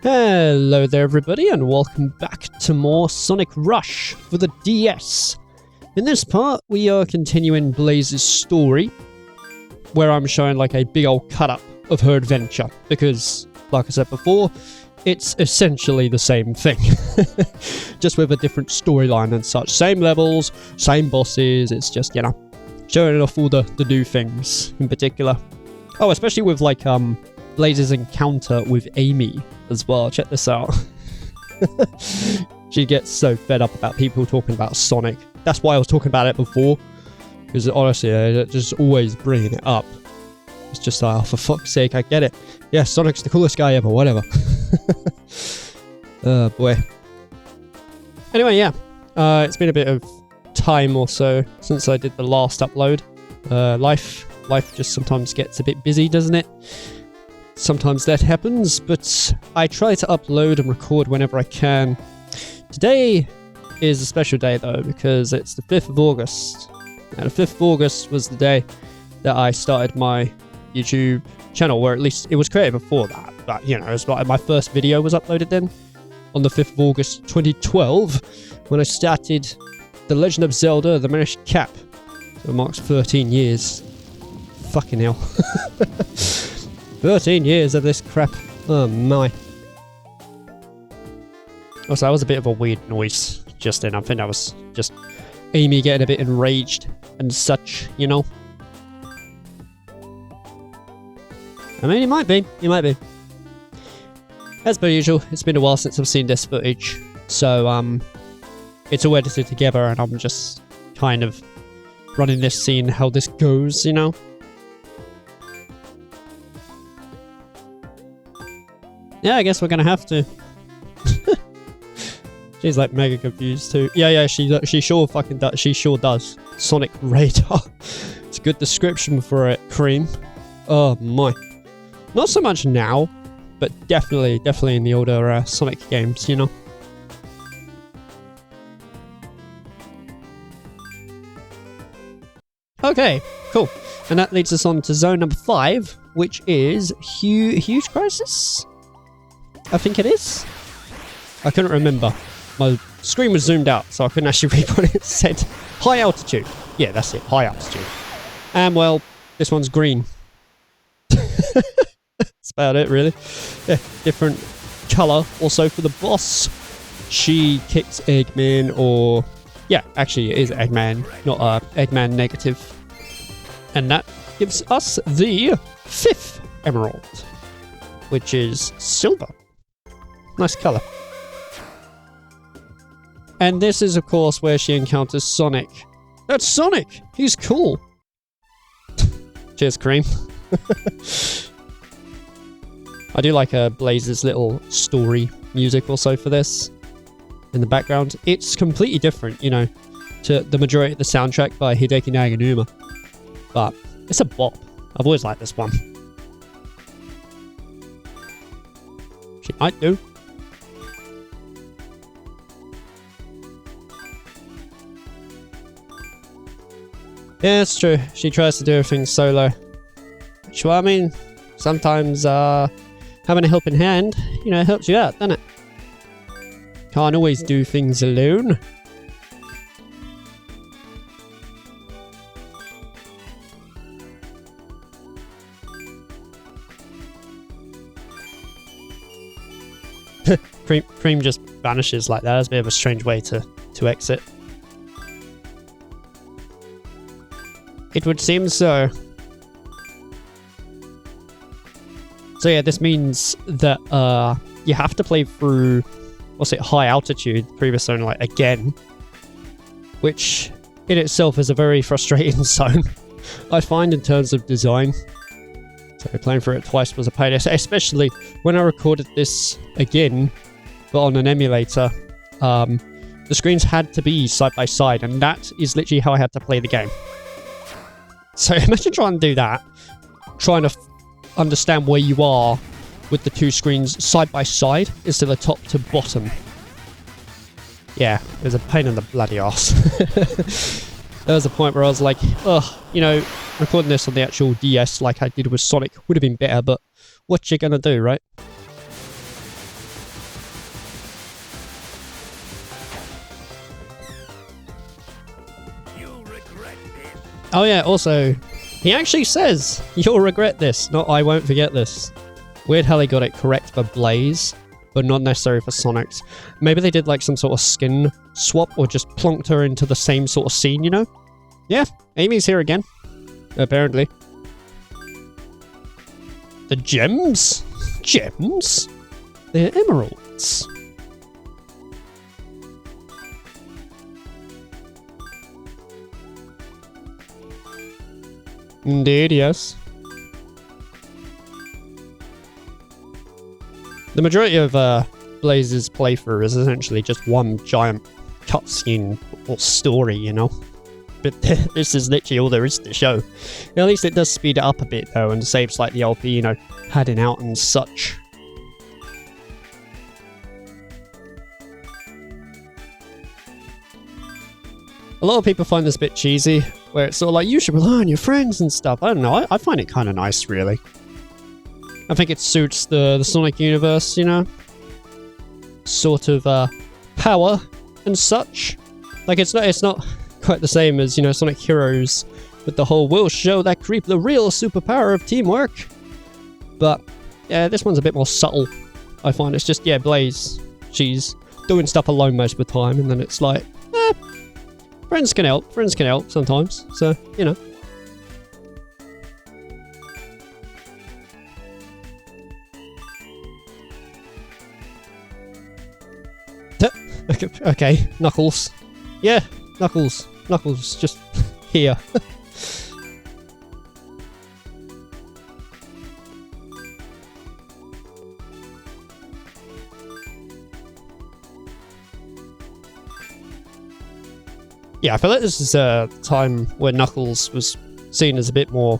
Hello there everybody and welcome back to more Sonic Rush for the DS. In this part we are continuing Blaze's story, where I'm showing like a big old cut up of her adventure, because like I said before, it's essentially the same thing, just with a different storyline and such. Same levels, same bosses, it's just, you know, showing off all the new things in particular. Oh, especially with like Blaze's encounter with Amy as well. Check this out. She gets so fed up about people talking about Sonic. That's why I was talking about it before, because honestly, I just always bringing it up. It's just like, oh, for fuck's sake, I get it. Yeah, Sonic's the coolest guy ever, whatever. Oh boy. Anyway, yeah. It's been a bit of time or so since I did the last upload. Life just sometimes gets a bit busy, doesn't it? Sometimes that happens, but I try to upload and record whenever I can. Today is a special day though, because it's the 5th of August. And the 5th of August was the day that I started my YouTube channel, or at least it was created before that. But, you know, it's like my first video was uploaded then, on the 5th of August 2012, when I started The Legend of Zelda, The Minish Cap. So it marks 13 years. Fucking hell. 13 years of this crap. Oh my. Also, that was a bit of a weird noise just then. I think that was just Amy getting a bit enraged and such, you know. I mean, it might be. It might be. As per usual, it's been a while since I've seen this footage. So, it's all edited together and I'm just kind of running this, seeing how this goes, you know. Yeah, I guess we're gonna have to. She's like mega confused too. Yeah, she sure fucking does. She sure does. Sonic Radar. It's a good description for it, Cream. Oh my. Not so much now, but definitely in the older Sonic games, you know. Okay, cool. And that leads us on to zone number 5, which is Huge Crisis? I think it is. I couldn't remember. My screen was zoomed out, so I couldn't actually read what it said. High altitude. Yeah, that's it. High altitude. And, well, this one's green. That's about it, really. Yeah, different colour. Also, for the boss, she kicks Eggman, or... Yeah, actually, it is Eggman, not Eggman negative. And that gives us the 5th emerald, which is silver. Nice colour. And this is, of course, where she encounters Sonic. That's Sonic! He's cool! Cheers, Cream. I do like Blaze's little story music also for this. In the background. It's completely different, you know, to the majority of the soundtrack by Hideki Naganuma. But it's a bop. I've always liked this one. She might do. Yeah, it's true. She tries to do everything solo. Which, well, I mean, sometimes having a helping hand, you know, helps you out, doesn't it? Can't always do things alone. Cream just vanishes like that. That's a bit of a strange way to exit. It would seem so. So yeah, this means that you have to play through, what's it, High Altitude, previous zone, like, again. Which, in itself, is a very frustrating zone, I find, in terms of design. So playing through it twice was a pain, especially when I recorded this again, but on an emulator. The screens had to be side by side, and that is literally how I had to play the game. So imagine trying to do that, trying to understand where you are with the two screens side by side instead of top to bottom. Yeah, it was a pain in the bloody arse. There was a point where I was like, ugh, you know, recording this on the actual DS like I did with Sonic would have been better, but what you gonna do, right? Oh yeah, also, he actually says, "You'll regret this," not "I won't forget this." Weird how they got it correct for Blaze, but not necessary for Sonic's. Maybe they did like some sort of skin swap or just plonked her into the same sort of scene, you know? Yeah, Amy's here again. Apparently. The gems? Gems? They're emeralds. Indeed, yes. The majority of Blaze's playthrough is essentially just one giant cutscene or story, you know? But this is literally all there is to the show. At least it does speed it up a bit, though, and saves, like, the LP, you know, padding out and such. A lot of people find this a bit cheesy, where it's sort of like, you should rely on your friends and stuff. I don't know, I find it kind of nice, really. I think it suits the Sonic universe, you know? Sort of, power and such. Like, it's not quite the same as, you know, Sonic Heroes with the whole, we'll show that creep the real superpower of teamwork. But, yeah, this one's a bit more subtle, I find. It's just, yeah, Blaze, she's doing stuff alone most of the time, and then it's like, friends can help sometimes, so, you know. Okay, Knuckles. Yeah, Knuckles. Knuckles, just here. Yeah, I feel like this is a time where Knuckles was seen as a bit more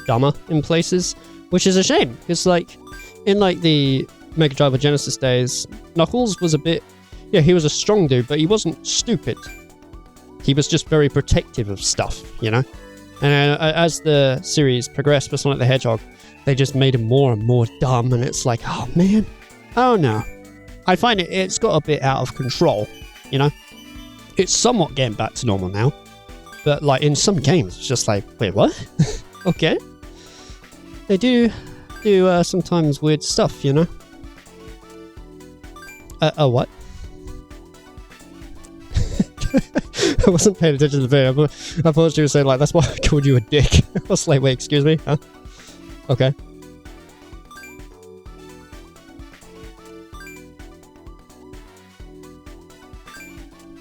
dumber in places, which is a shame, because, like, in, like, the Mega Drive or Genesis days, Knuckles was a bit... Yeah, he was a strong dude, but he wasn't stupid. He was just very protective of stuff, you know? And as the series progressed for Sonic the Hedgehog, they just made him more and more dumb, and it's like, oh man, oh no. I find it's got a bit out of control, you know? It's somewhat getting back to normal now, but like in some games, it's just like, wait, what? Okay. They do sometimes weird stuff, you know? What? I wasn't paying attention to the video. I thought she was saying, like, that's why I called you a dick. I was like, wait, excuse me? Huh? Okay.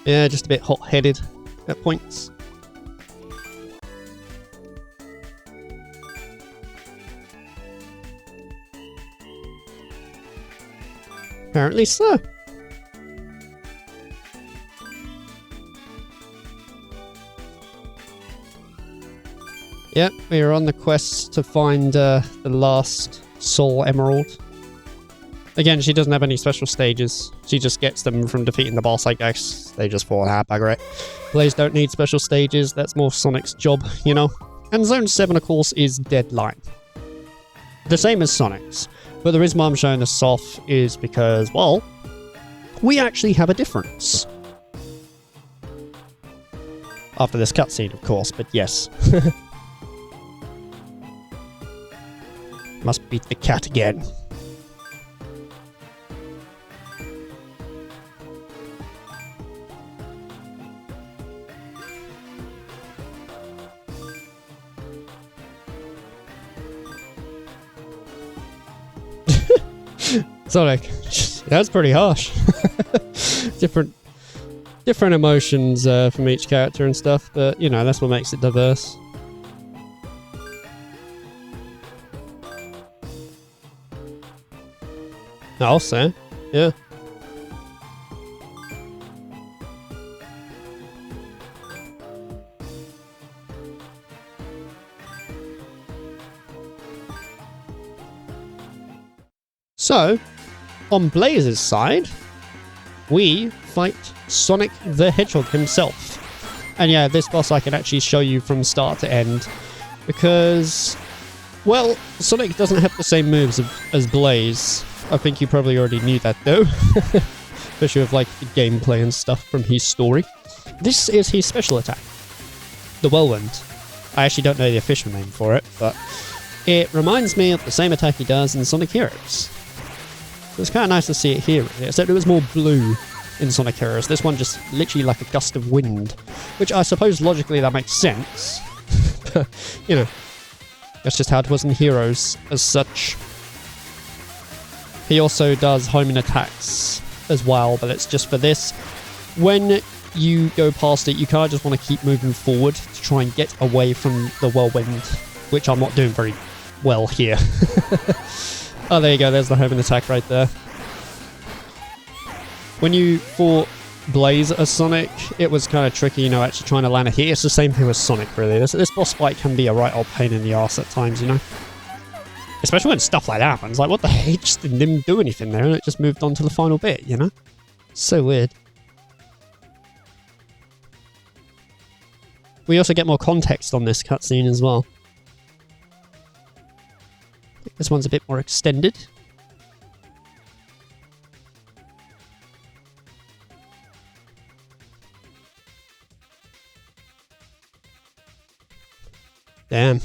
Yeah, just a bit hot-headed at points. Apparently so. Yep, we are on the quest to find the last Soul Emerald. Again, she doesn't have any special stages. She just gets them from defeating the boss, I guess. They just fall out, bugger it. Blaze don't need special stages. That's more Sonic's job, you know? And Zone 7, of course, is Deadline. The same as Sonic's. But the reason why I'm showing this off is because, well, we actually have a difference. After this cutscene, of course, but yes. Must beat the cat again. Sonic, that's pretty harsh. different emotions from each character and stuff, but you know, that's what makes it diverse. I'll say, yeah. So, on Blaze's side, we fight Sonic the Hedgehog himself. And yeah, this boss I can actually show you from start to end, because, well, Sonic doesn't have the same moves as Blaze. I think you probably already knew that though, especially with like the gameplay and stuff from his story. This is his special attack, the Whirlwind. I actually don't know the official name for it, but it reminds me of the same attack he does in Sonic Heroes. It's kind of nice to see it here, really, except it was more blue in Sonic Heroes. This one just literally like a gust of wind, which I suppose logically that makes sense. But, you know, that's just how it was in Heroes as such. He also does homing attacks as well, but it's just for this. When you go past it, you kind of just want to keep moving forward to try and get away from the whirlwind, which I'm not doing very well here. Oh, there you go. There's the homing attack right there. When you fought Blaze as Sonic, it was kind of tricky, you know, actually trying to land a hit. It's the same thing with Sonic, really. This boss fight can be a right old pain in the arse at times, you know? Especially when stuff like that happens. Like, what the heck? It just didn't do anything there, and it just moved on to the final bit, you know? So weird. We also get more context on this cutscene as well. This one's a bit more extended. Damn.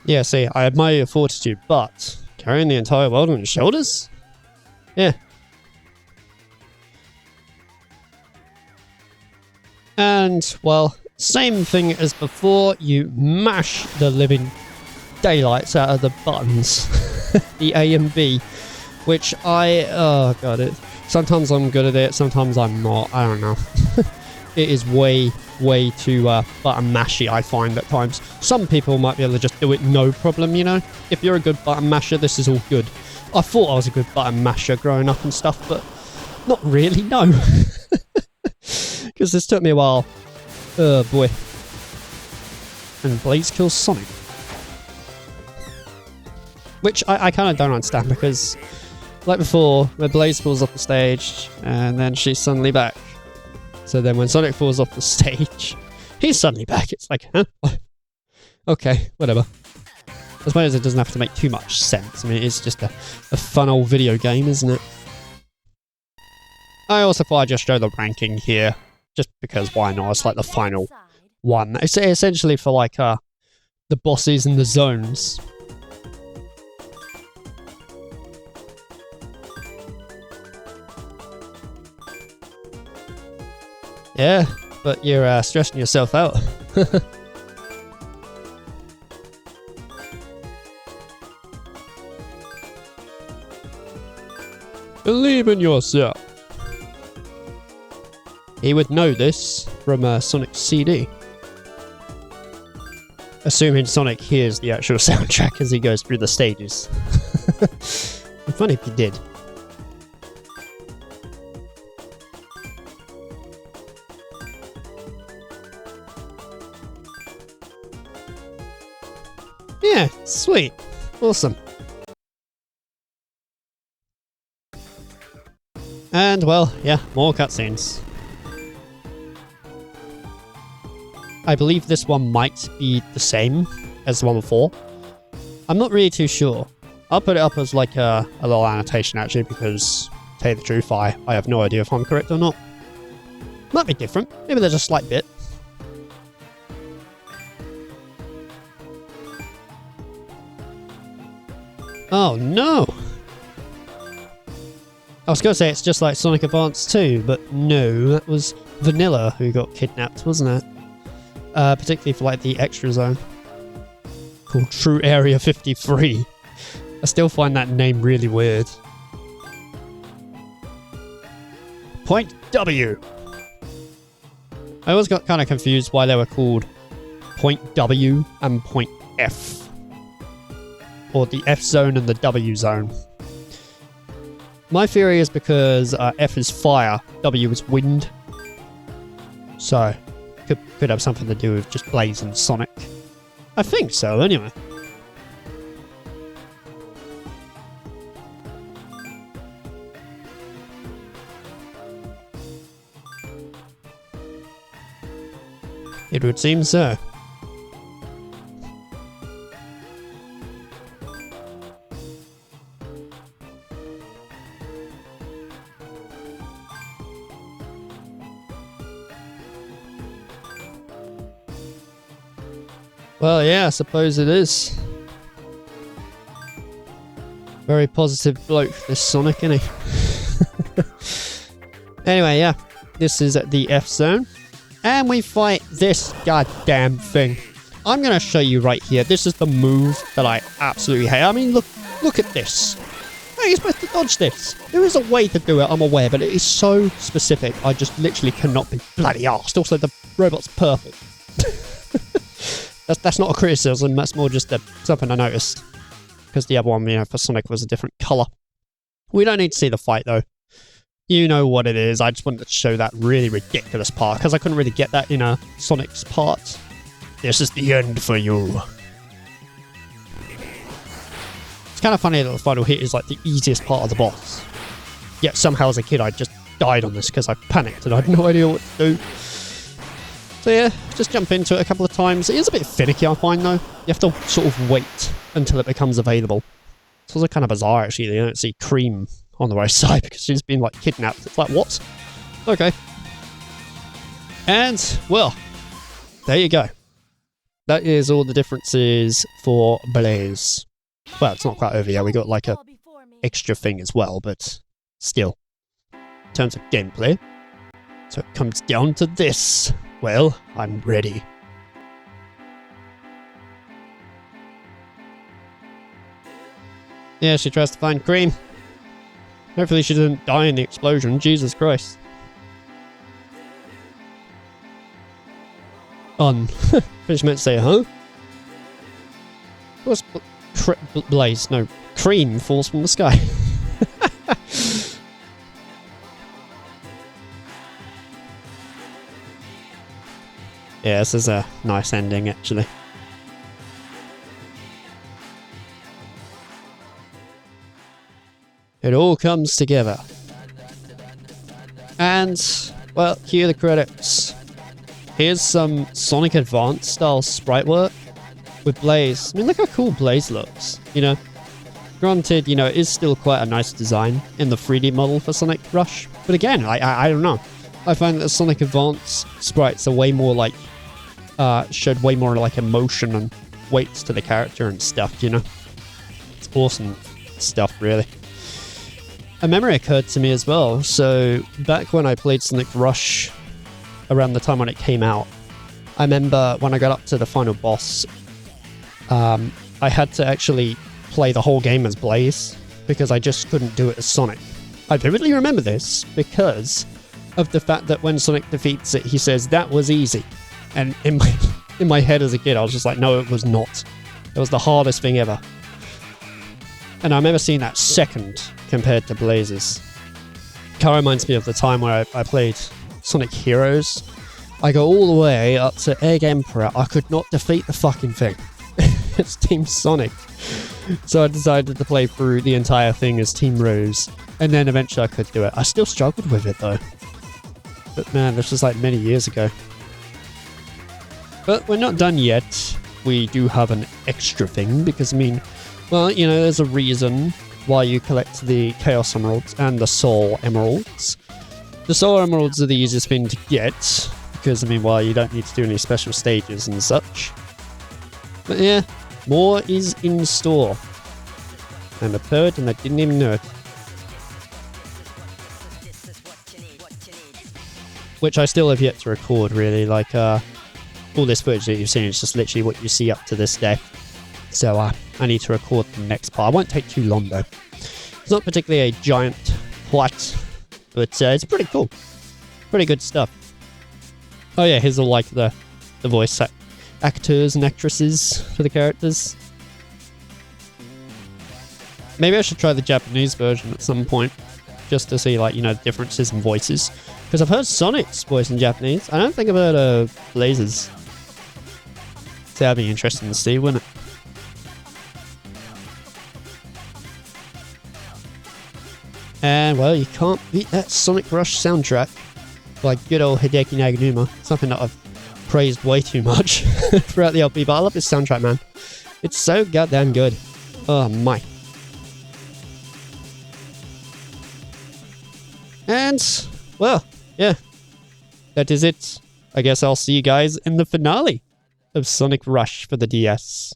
Yeah, see, I admire your fortitude, but carrying the entire world on your shoulders? Yeah. And, well, same thing as before, you mash the living daylights out of the buttons. The A and B. Which oh god, sometimes I'm good at it, sometimes I'm not, I don't know. It is way too button mashy, I find, at times. Some people might be able to just do it no problem, you know? If you're a good button masher, this is all good. I thought I was a good button masher growing up and stuff, but not really, no. Because this took me a while. Oh boy. And Blaze kills Sonic. Which I kind of don't understand, because like before, when Blaze falls off the stage, and then she's suddenly back. So then when Sonic falls off the stage, he's suddenly back. It's like, huh? Okay, whatever. I suppose it doesn't have to make too much sense. I mean, it's just a fun old video game, isn't it? I also thought I'd just show the ranking here, just because why not? It's like the final one. It's essentially for like the bosses and the zones. Yeah, but you're stressing yourself out. Believe in yourself. He would know this from Sonic's CD. Assuming Sonic hears the actual soundtrack as he goes through the stages. It'd be funny if he did. Yeah, sweet. Awesome. And, well, yeah, more cutscenes. I believe this one might be the same as the one before. I'm not really too sure. I'll put it up as like a little annotation, actually, because, to tell you the truth, I have no idea if I'm correct or not. Might be different. Maybe there's a slight bit. Oh no! I was going to say it's just like Sonic Advance 2, but no, that was Vanilla who got kidnapped, wasn't it? Particularly for like the extra zone. Called True Area 53. I still find that name really weird. Point W! I always got kind of confused why they were called Point W and Point F. Or the F zone and the W zone. My theory is because F is fire, W is wind. So, could have something to do with just Blaze and Sonic. I think so, anyway. It would seem so. Well, yeah, I suppose it is. Very positive bloke, this Sonic, isn't he? Anyway, yeah. This is at the F zone. And we fight this goddamn thing. I'm going to show you right here. This is the move that I absolutely hate. I mean, look at this. How are you supposed to dodge this? There is a way to do it, I'm aware, but it is so specific. I just literally cannot be bloody arsed. Also, the robot's purple. That's not a criticism. That's more just something I noticed. Because the other one, you know, for Sonic was a different colour. We don't need to see the fight, though. You know what it is. I just wanted to show that really ridiculous part, because I couldn't really get that in Sonic's part. This is the end for you. It's kind of funny that the final hit is like the easiest part of the boss. Yet somehow as a kid I just died on this because I panicked and I had no idea what to do. So yeah, just jump into it a couple of times. It is a bit finicky, I find, though. You have to sort of wait until it becomes available. It's also kind of bizarre, actually. You don't see Cream on the right side because she's been, like, kidnapped. It's like, what? Okay. And, well, there you go. That is all the differences for Blaze. Well, it's not quite over yet. We got, like, a extra thing as well, but still. In terms of gameplay. So it comes down to this. Well, I'm ready. Yeah, she tries to find Cream. Hopefully she doesn't die in the explosion. Jesus Christ. Fish meant to say, huh? What's Blaze? No, Cream falls from the sky. Yeah, this is a nice ending, actually. It all comes together. And, well, here are the credits. Here's some Sonic Advance style sprite work with Blaze. I mean, look how cool Blaze looks, you know? Granted, you know, it is still quite a nice design in the 3D model for Sonic Rush. But again, I don't know. I find that Sonic Advance sprites are way more like, showed way more like emotion and weights to the character and stuff, you know? It's awesome stuff, really. A memory occurred to me as well. So, back when I played Sonic Rush, around the time when it came out, I remember when I got up to the final boss, I had to actually play the whole game as Blaze, because I just couldn't do it as Sonic. I vividly remember this because of the fact that when Sonic defeats it, he says, "That was easy." And in my head as a kid, I was just like, no, it was not. It was the hardest thing ever. And I remember seeing that second compared to Blaze's. Kind of reminds me of the time where I played Sonic Heroes. I go all the way up to Egg Emperor. I could not defeat the fucking thing. It's Team Sonic. So I decided to play through the entire thing as Team Rose. And then eventually I could do it. I still struggled with it though. But man, this was like many years ago. But we're not done yet. We do have an extra thing because, I mean, well, you know, there's a reason why you collect the Chaos Emeralds and the Soul Emeralds. The Soul Emeralds are the easiest thing to get because, I mean, well, you don't need to do any special stages and such. But yeah, more is in store. I'm a poet and I didn't even know it. Which I still have yet to record, really. Like, all this footage that you've seen is just literally what you see up to this day. So I need to record the next part. It won't take too long though. It's not particularly a giant plot, but it's pretty cool. Pretty good stuff. Oh yeah, here's all like the voice actors and actresses for the characters. Maybe I should try the Japanese version at some point, just to see, like, you know, differences in voices. Because I've heard Sonic's voice in Japanese. I don't think I've heard Blaze's. So that'd be interesting to see, wouldn't it? And, well, you can't beat that Sonic Rush soundtrack by good old Hideki Naganuma. Something that I've praised way too much throughout the LP, but I love this soundtrack, man. It's so goddamn good. Oh, my. And, well, yeah. That is it. I guess I'll see you guys in the finale. of Sonic Rush for the DS.